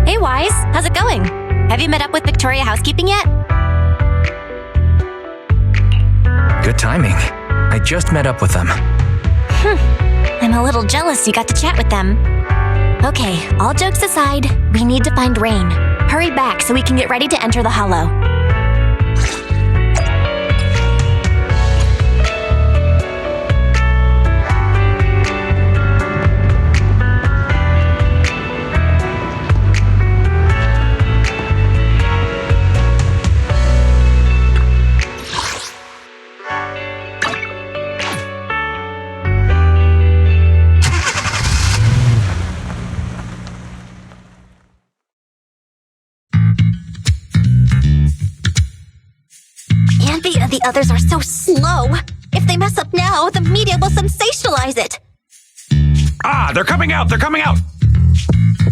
Hey, Wise. How's it going? Have you met up with Victoria Housekeeping yet? Good timing. I just met up with them. I'm a little jealous you got to chat with them. Okay, all jokes aside, we need to find Rain. Hurry back so we can get ready to enter the Hollow. The others are so slow. If they mess up now, the media will sensationalize it. Ah, they're coming out! They're coming out!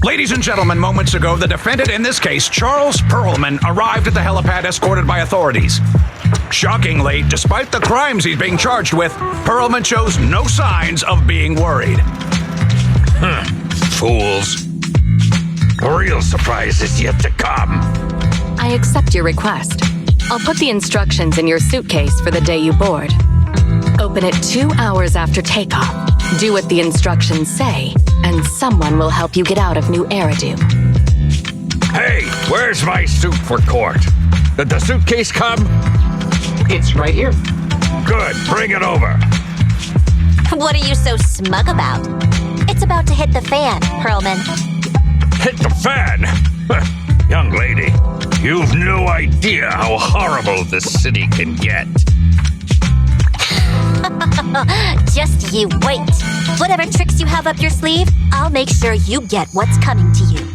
Ladies and gentlemen, moments ago, the defendant in this case, Charles Perlman, arrived at the helipad escorted by authorities. Shockingly, despite the crimes he's being charged with, Perlman shows no signs of being worried. Fools. The real surprise is yet to come. I accept your request. I'll put the instructions in your suitcase for the day you board. Open it 2 hours after takeoff. Do what the instructions say, and someone will help you get out of New Eridu. Hey, where's my suit for court? Did the suitcase come? It's right here. Good, bring it over. What are you so smug about? It's about to hit the fan, Perlman. Hit the fan? Young lady, you've no idea how horrible this city can get. Just you wait. Whatever tricks you have up your sleeve, I'll make sure you get what's coming to you.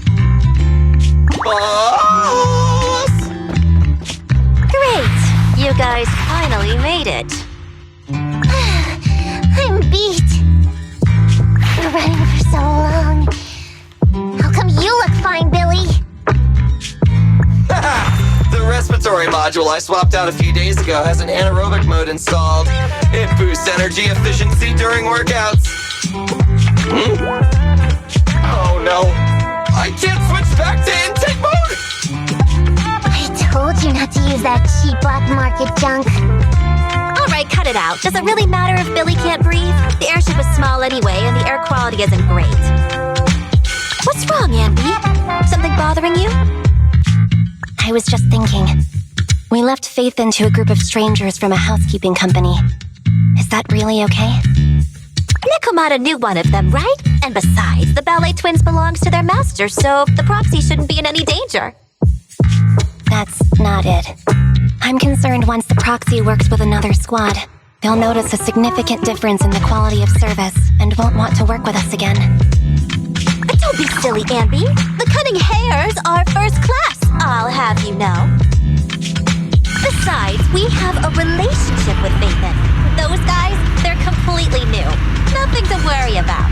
Boss! Great! You guys finally made it. I'm beat. You're running for so long. How come you look fine, Billy? The respiratory module I swapped out a few days ago has an anaerobic mode installed. It boosts energy efficiency during workouts. Oh no, I can't switch back to intake mode! I told you not to use that cheap black market junk. Alright, cut it out. Does it really matter if Billy can't breathe? The airship is small anyway, and the air quality isn't great. What's wrong, Ambi? Something bothering you? I was just thinking. We left Faith into a group of strangers from a housekeeping company. Is that really okay? Nekomata knew one of them, right? And besides, the ballet twins belongs to their master, so the proxy shouldn't be in any danger. That's not it. I'm concerned once the proxy works with another squad, they'll notice a significant difference in the quality of service and won't want to work with us again. Don't be silly, Ambi. The cunning hares are first class, I'll have you know. Besides, we have a relationship with Faithen. Those guys, they're completely new. Nothing to worry about.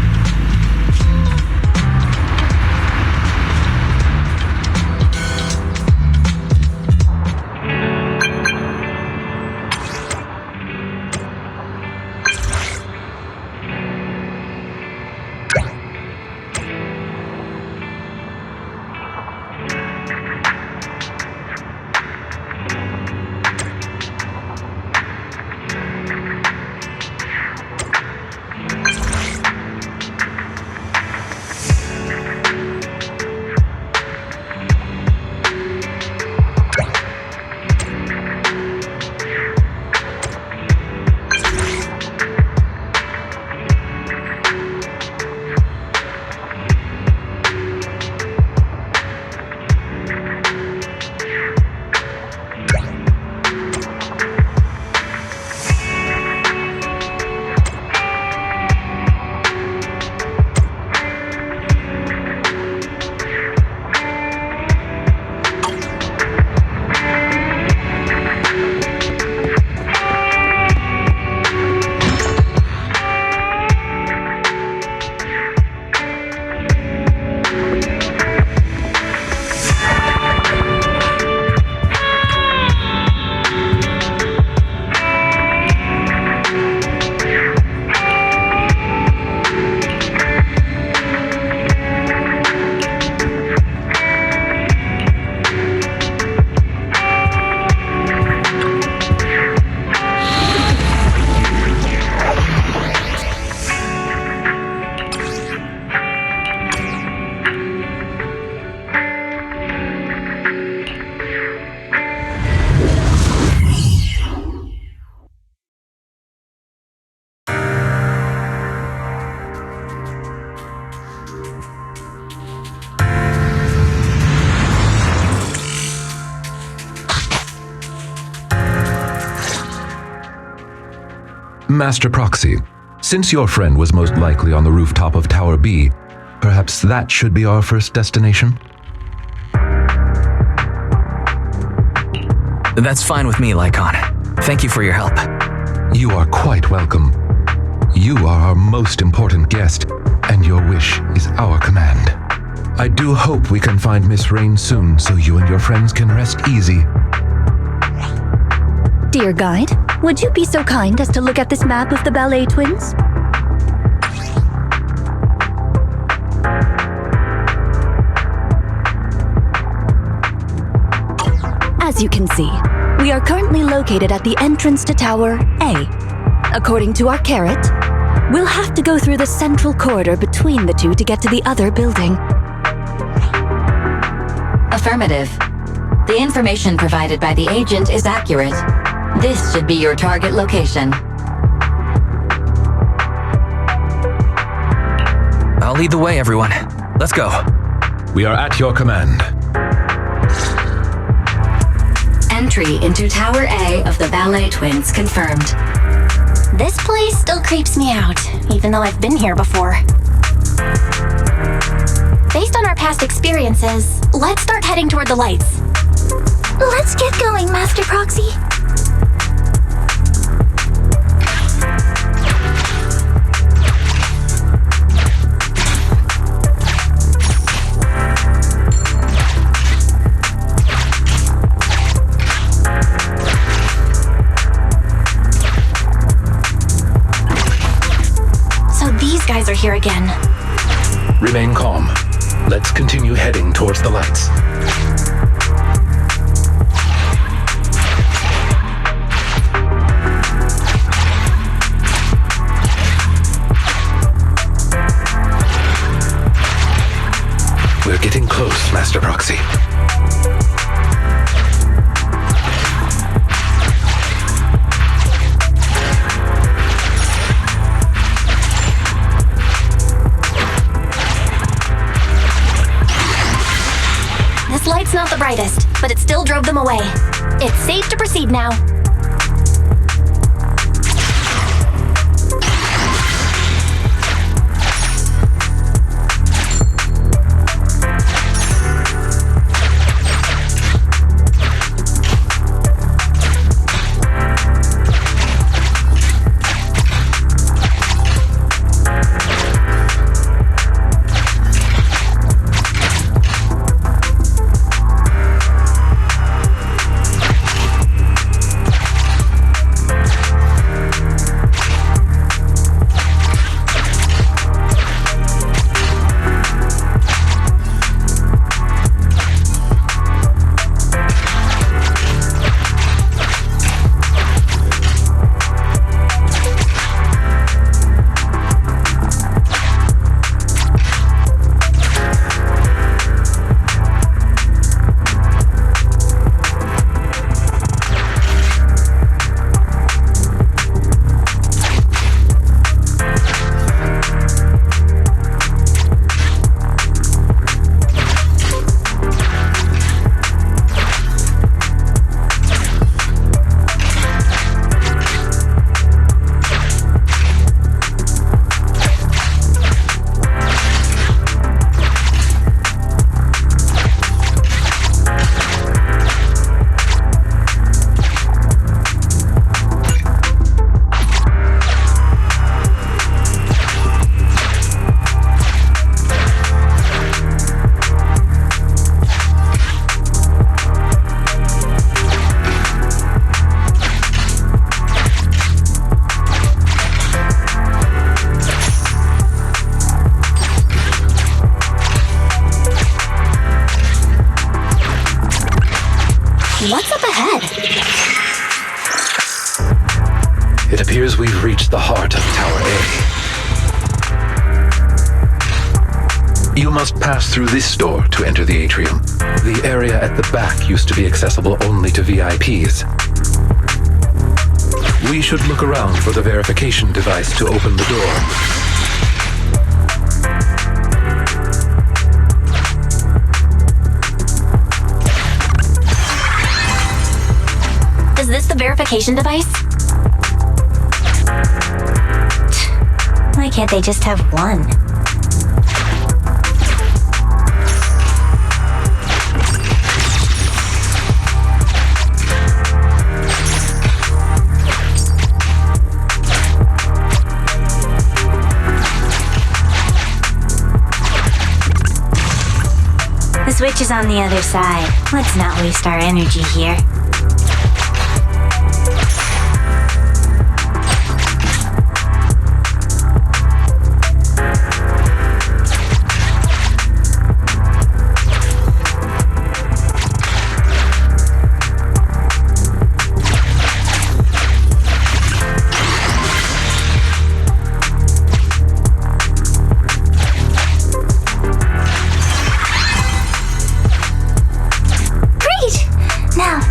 Master Proxy, since your friend was most likely on the rooftop of Tower B, perhaps that should be our first destination? That's fine with me, Lycon. Thank you for your help. You are quite welcome. You are our most important guest, and your wish is our command. I do hope we can find Miss Rain soon so you and your friends can rest easy. Dear guide, would you be so kind as to look at this map of the Ballet Twins? As you can see, we are currently located at the entrance to Tower A. According to our carrot, we'll have to go through the central corridor between the two to get to the other building. Affirmative. The information provided by the agent is accurate. This should be your target location. I'll lead the way, everyone. Let's go. We are at your command. Entry into Tower A of the Ballet Twins confirmed. This place still creeps me out, even though I've been here before. Based on our past experiences, let's start heading toward the lights. Let's get going, Master Proxy. So these guys are here again. Remain calm. Let's continue heading towards the lights. We're getting close, Master Proxy. This light's not the brightest, but it still drove them away. It's safe to proceed now. What's up ahead? It appears we've reached the heart of Tower A. You must pass through this door to enter the atrium. The area at the back used to be accessible only to VIPs. We should look around for the verification device to open the door. Is this the verification device? Why can't they just have one? The switch is on the other side. Let's not waste our energy here.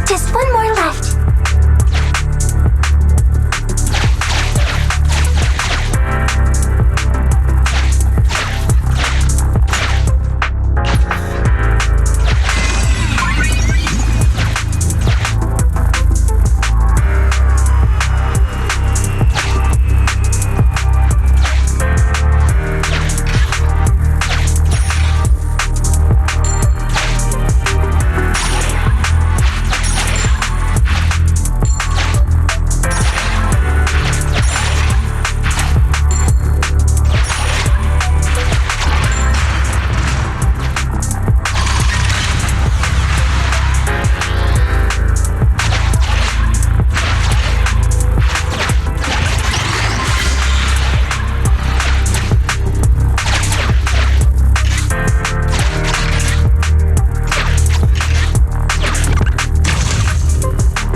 Just one more left.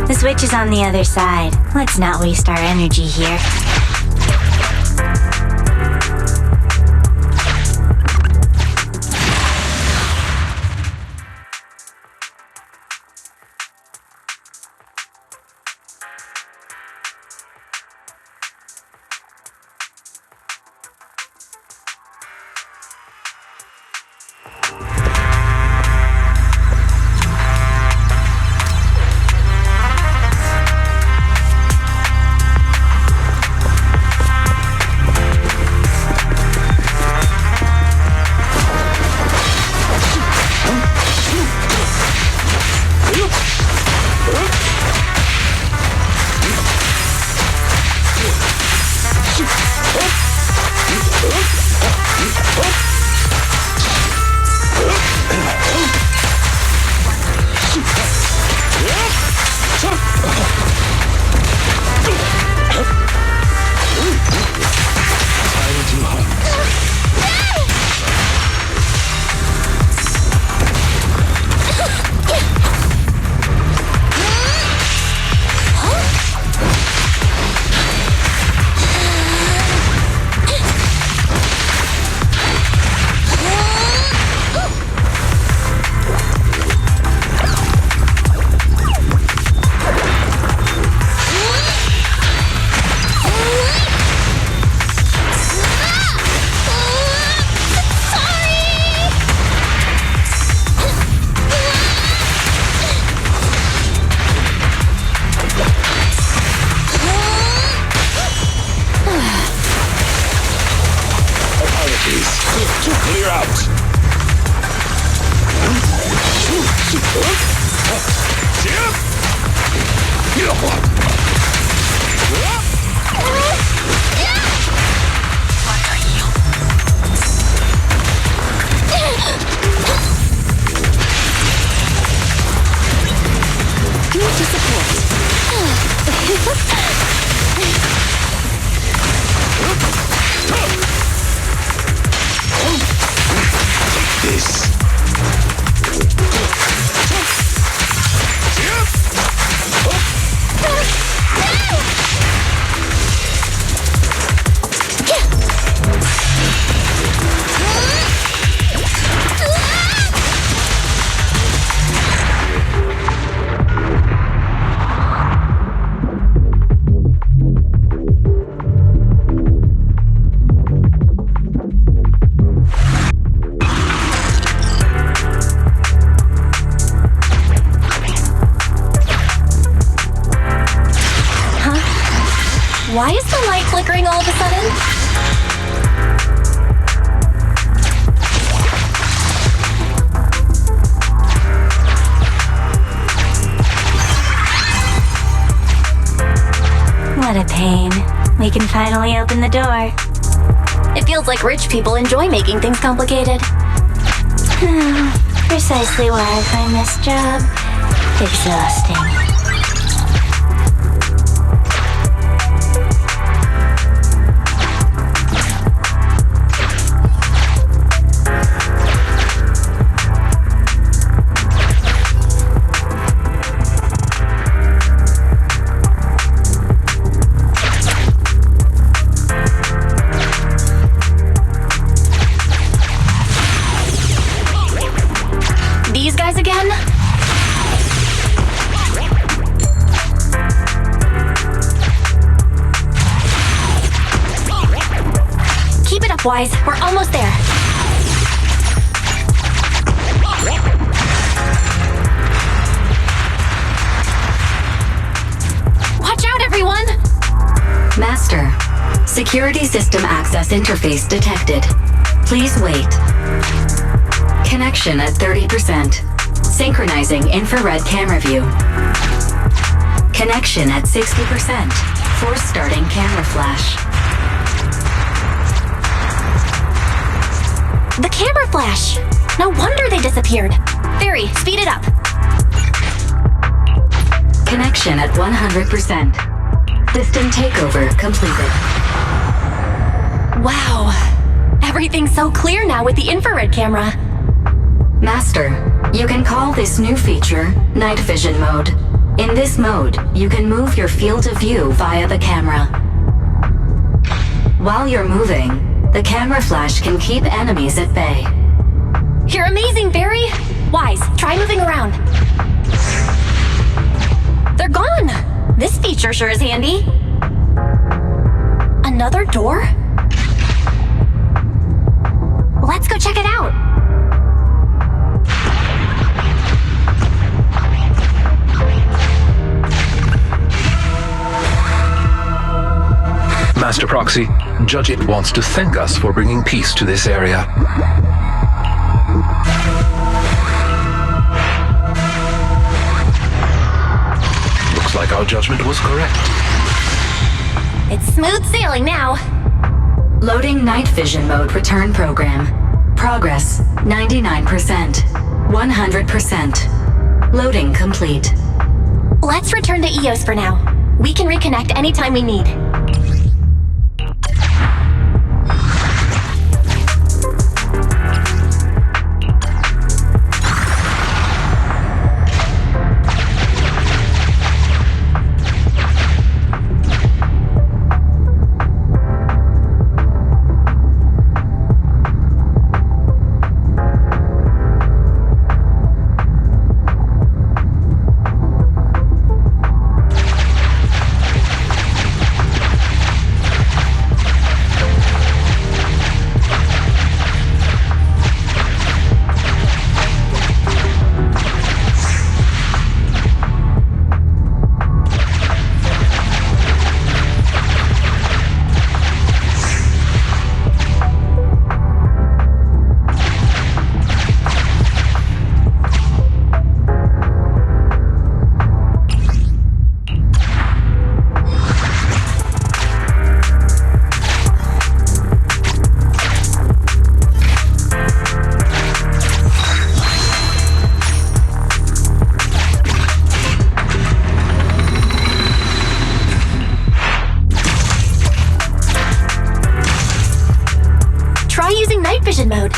The switch is on the other side. Let's not waste our energy here. Why is the light flickering all of a sudden? finally open the door. It feels like rich people enjoy making things complicated. Precisely why I find this job exhausting. These guys again? Keep it up, Wise. We're almost there. Watch out, everyone! Master, security system access interface detected. Please wait. Connection at 30%. Synchronizing infrared camera view. Connection at 60%. Force starting camera flash. The camera flash! No wonder they disappeared. Barry, speed it up. Connection at 100%. System takeover completed. Wow. Everything's so clear now with the infrared camera. Master, you can call this new feature Night Vision Mode. In this mode, you can move your field of view via the camera. While you're moving, the camera flash can keep enemies at bay. You're amazing, Barry! Wise, try moving around. They're gone! This feature sure is handy. Another door? Let's go check it out. Master Proxy, Judge It wants to thank us for bringing peace to this area. Looks like our judgment was correct. It's smooth sailing now. Loading Night Vision Mode return program. Progress 99%. 100%. Loading complete. Let's return to EOS for now. We can reconnect anytime we need. Night Vision mode.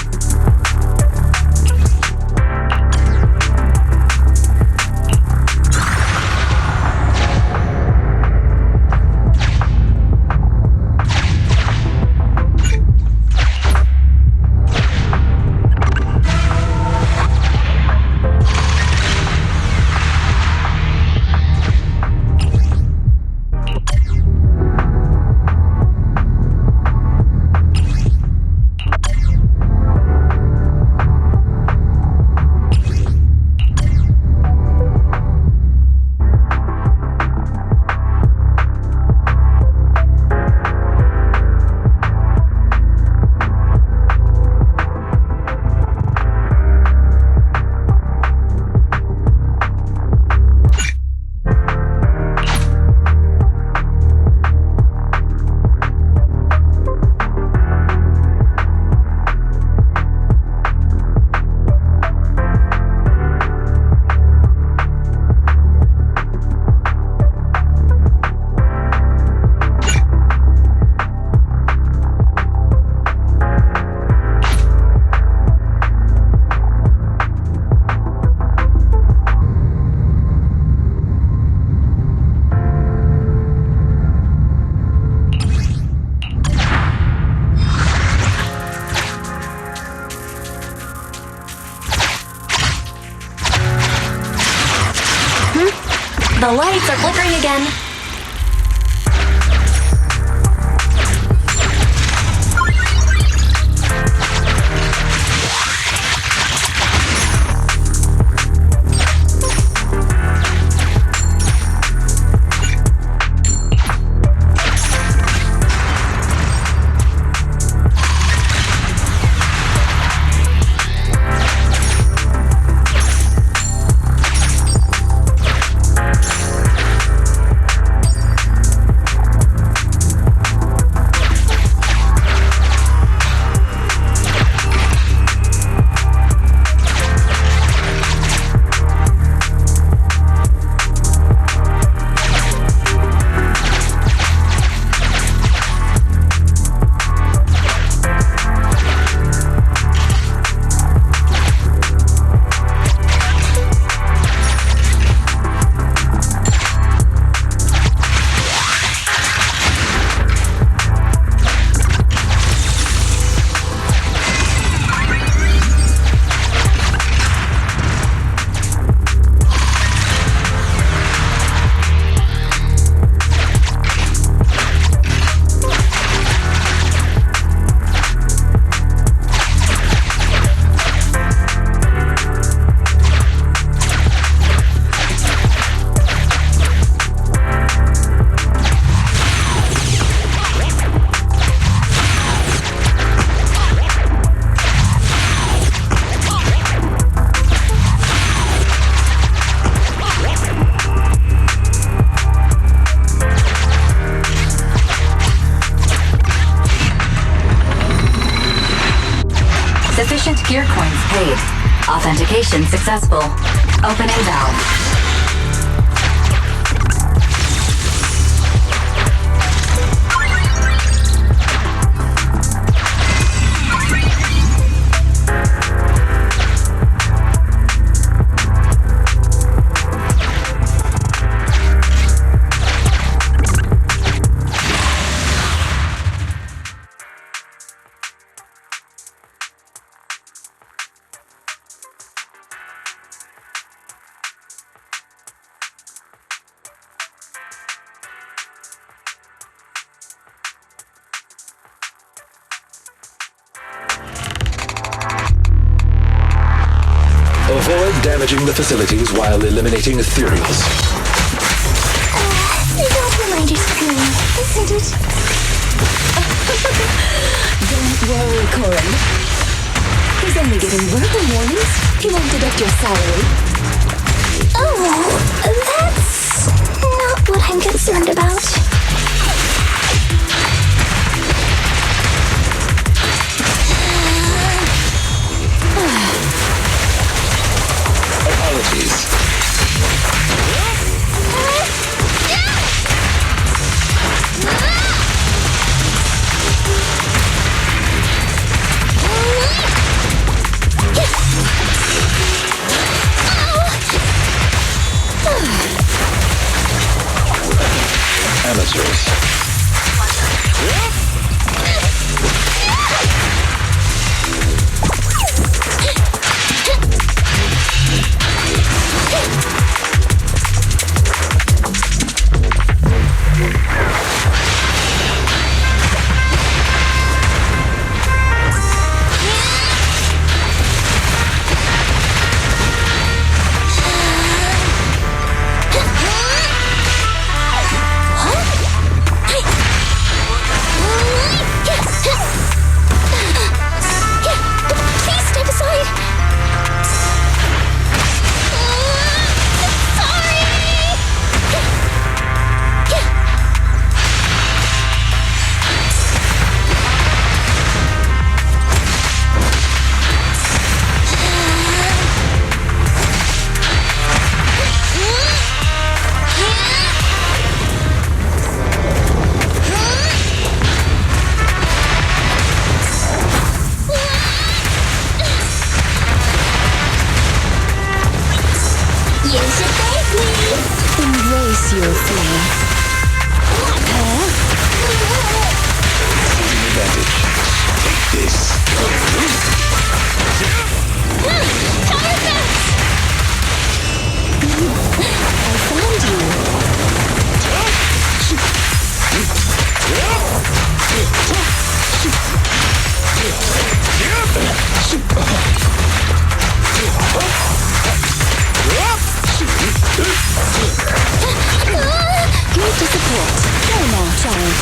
The lights are flickering again. Sufficient gear coins paid. Authentication successful. Opening valve. Avoid damaging the facilities while eliminating ethereals. Don't remind your screen, isn't it? Don't worry, Corin. He's only giving verbal warnings. He won't deduct your salary. Oh, that's not what I'm concerned about. Apologies. Amateurs. Embrace your fear. Advantage. Take this. I found you. it. Go now, child.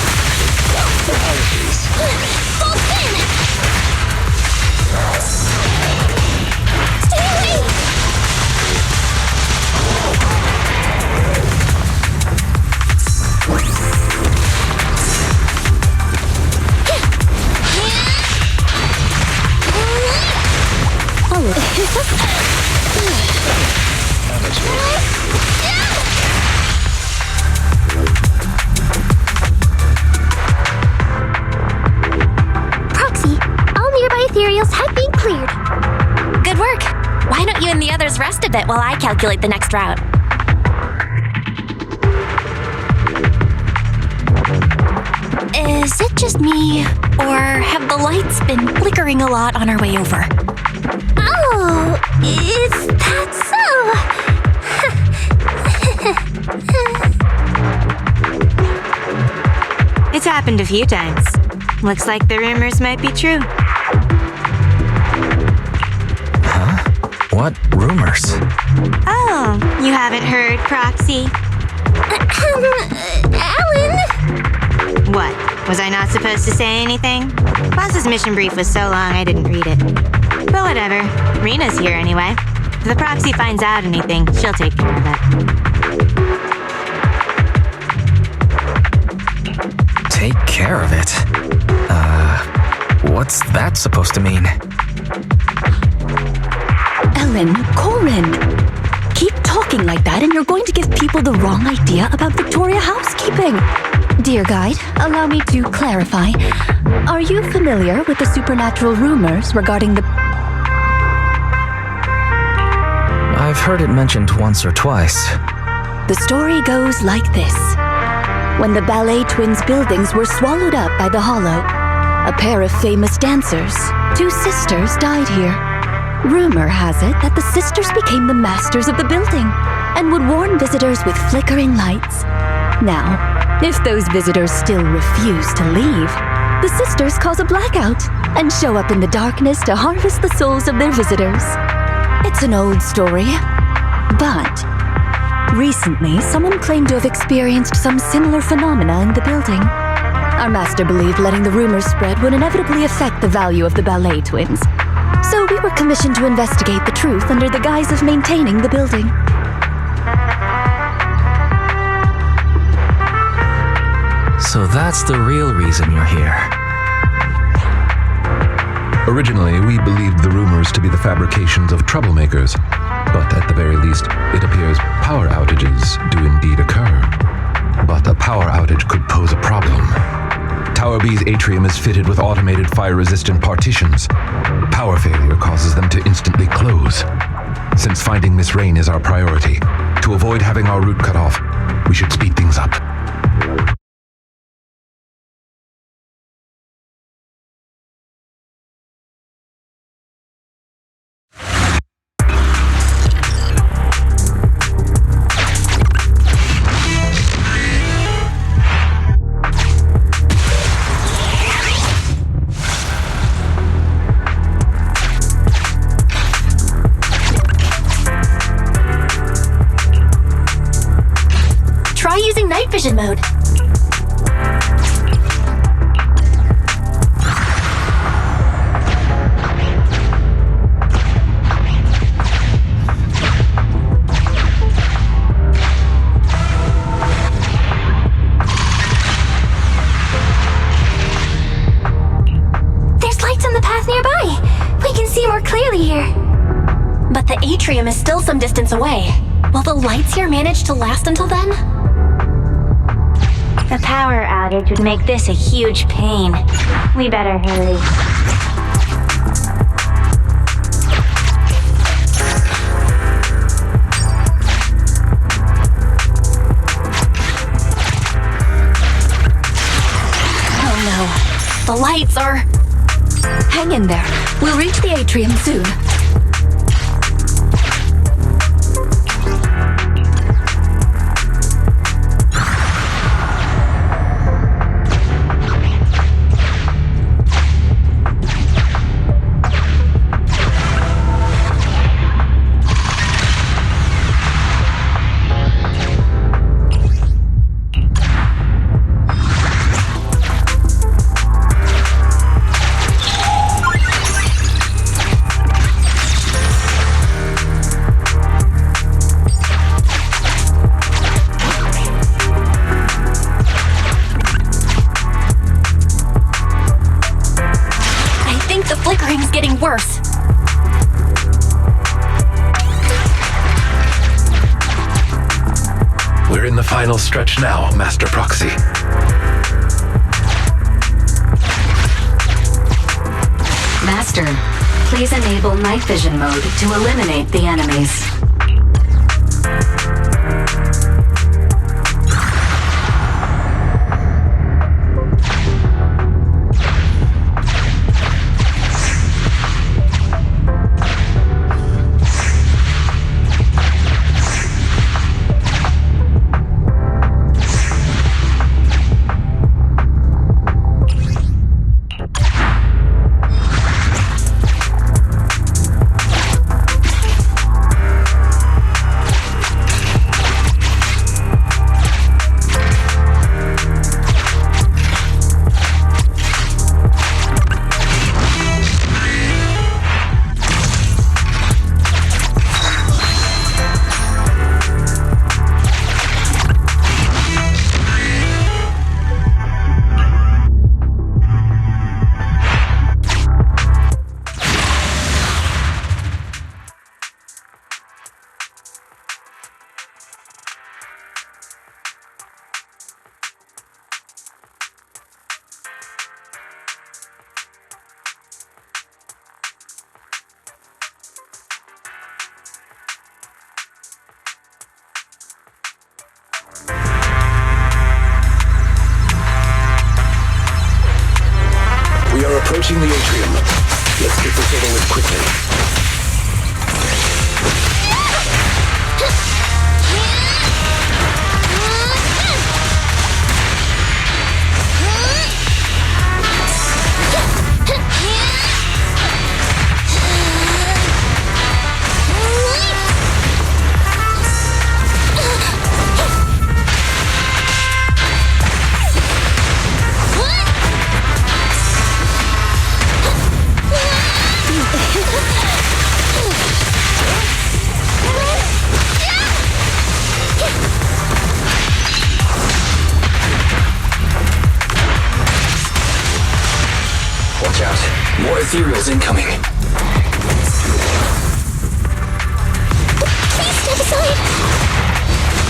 Full spin! Stay away! Proxy, all nearby ethereals have been cleared. Good work. Why don't you and the others rest a bit while I calculate the next route? Is it just me, or have the lights been flickering a lot on our way over? Oh, is that so? It's happened a few times. Looks like the rumors might be true. Huh? What rumors? Oh, you haven't heard, Proxy? Alan? What? Was I not supposed to say anything? Boss's mission brief was so long I didn't read it. But whatever. Rena's here anyway. If the Proxy finds out anything, she'll take care of it. Take care of it? What's that supposed to mean? Ellen, Corin. Keep talking like that and you're going to give people the wrong idea about Victoria housekeeping. Dear guide, allow me to clarify. Are you familiar with the supernatural rumors regarding the... I've heard it mentioned once or twice. The story goes like this. When the Ballet Twins buildings were swallowed up by the Hollow, a pair of famous dancers, 2 sisters, died here. Rumor has it that the sisters became the masters of the building and would warn visitors with flickering lights. Now, if those visitors still refuse to leave, the sisters cause a blackout and show up in the darkness to harvest the souls of their visitors. It's an old story, but recently someone claimed to have experienced some similar phenomena in the building. Our master believed letting the rumors spread would inevitably affect the value of the Ballet Twins. So we were commissioned to investigate the truth under the guise of maintaining the building. So that's the real reason you're here. Originally, we believed the rumors to be the fabrications of troublemakers, but at the very least, it appears power outages do indeed occur. But a power outage could pose a problem. Tower B's atrium is fitted with automated fire-resistant partitions. Power failure causes them to instantly close. Since finding Miss Rain is our priority, to avoid having our route cut off, we should speed things up. Try using night vision mode. There's lights on the path nearby. We can see more clearly here. But the atrium is still some distance away. Will the lights here manage to last until then? The power outage would make this a huge pain. We better hurry. Oh no. The lights are... Hang in there. We'll reach the atrium soon. final stretch now, Master Proxy. Master, please enable night vision mode to eliminate the enemies. We are approaching the atrium. Let's get this over with quickly. Watch out. More ethereals incoming. Please step aside.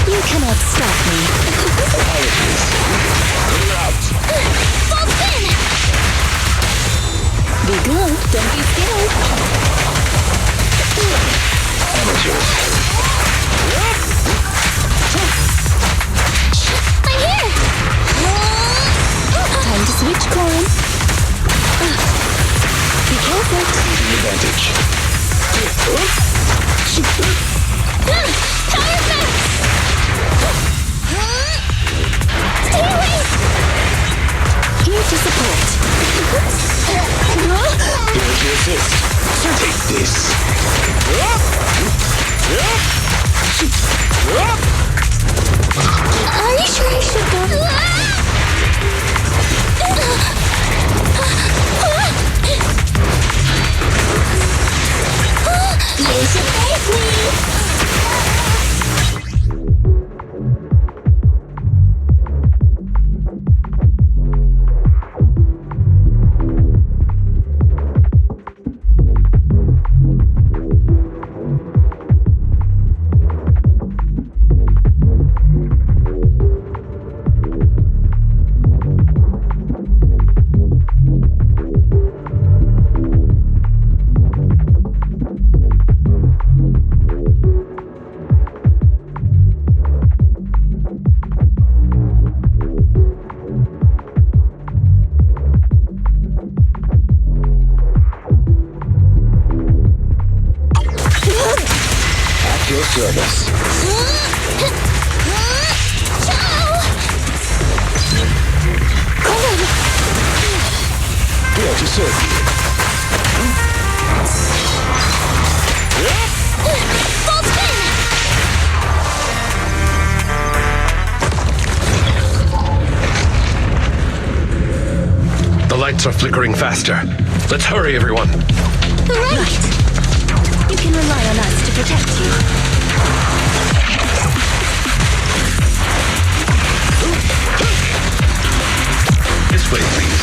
You cannot stop me. Fall spin! Be good, don't be scared. Amateurs. I'm here! Time to switch coin. Be careful. Taking advantage. Power back! Stay away! Here to support. Here to assist. Take this. Are you sure I should go? There's your face, please! Service. Here to serve you. Full spin! The lights are flickering faster. Let's hurry, everyone. Right! You can rely on us to protect you. This way, please.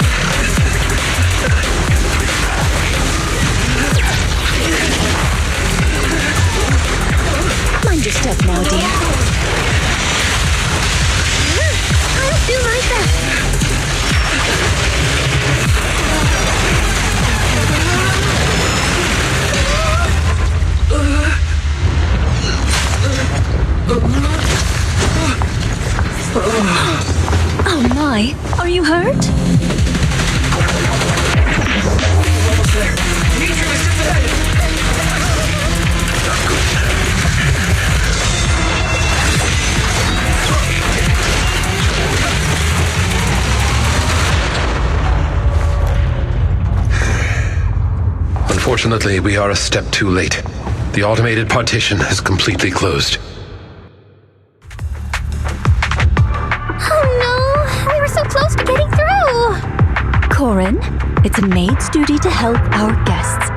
Mind your step now, dear. Oh my, are you hurt? Unfortunately, we are a step too late. The automated partition has completely closed. Oh no! We were so close to getting through! Corin, it's a maid's duty to help our guests.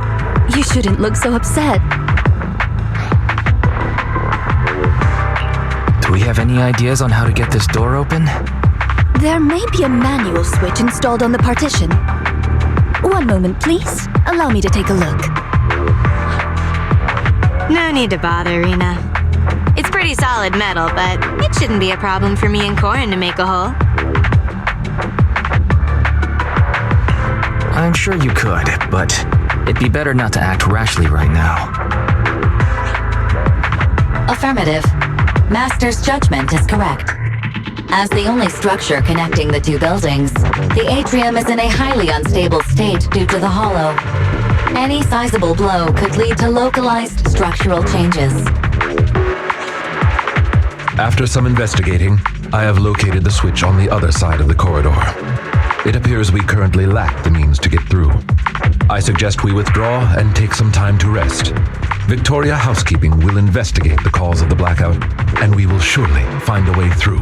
You shouldn't look so upset. Do we have any ideas on how to get this door open? There may be a manual switch installed on the partition. One moment, please. Allow me to take a look. No need to bother, Rena. It's pretty solid metal, but it shouldn't be a problem for me and Corin to make a hole. I'm sure you could, but it'd be better not to act rashly right now. Affirmative. Master's judgment is correct. As the only structure connecting the two buildings, the atrium is in a highly unstable state due to the hollow. Any sizable blow could lead to localized structural changes. After some investigating, I have located the switch on the other side of the corridor. It appears we currently lack the means to get through. I suggest we withdraw and take some time to rest. Victoria Housekeeping will investigate the cause of the blackout, and we will surely find a way through.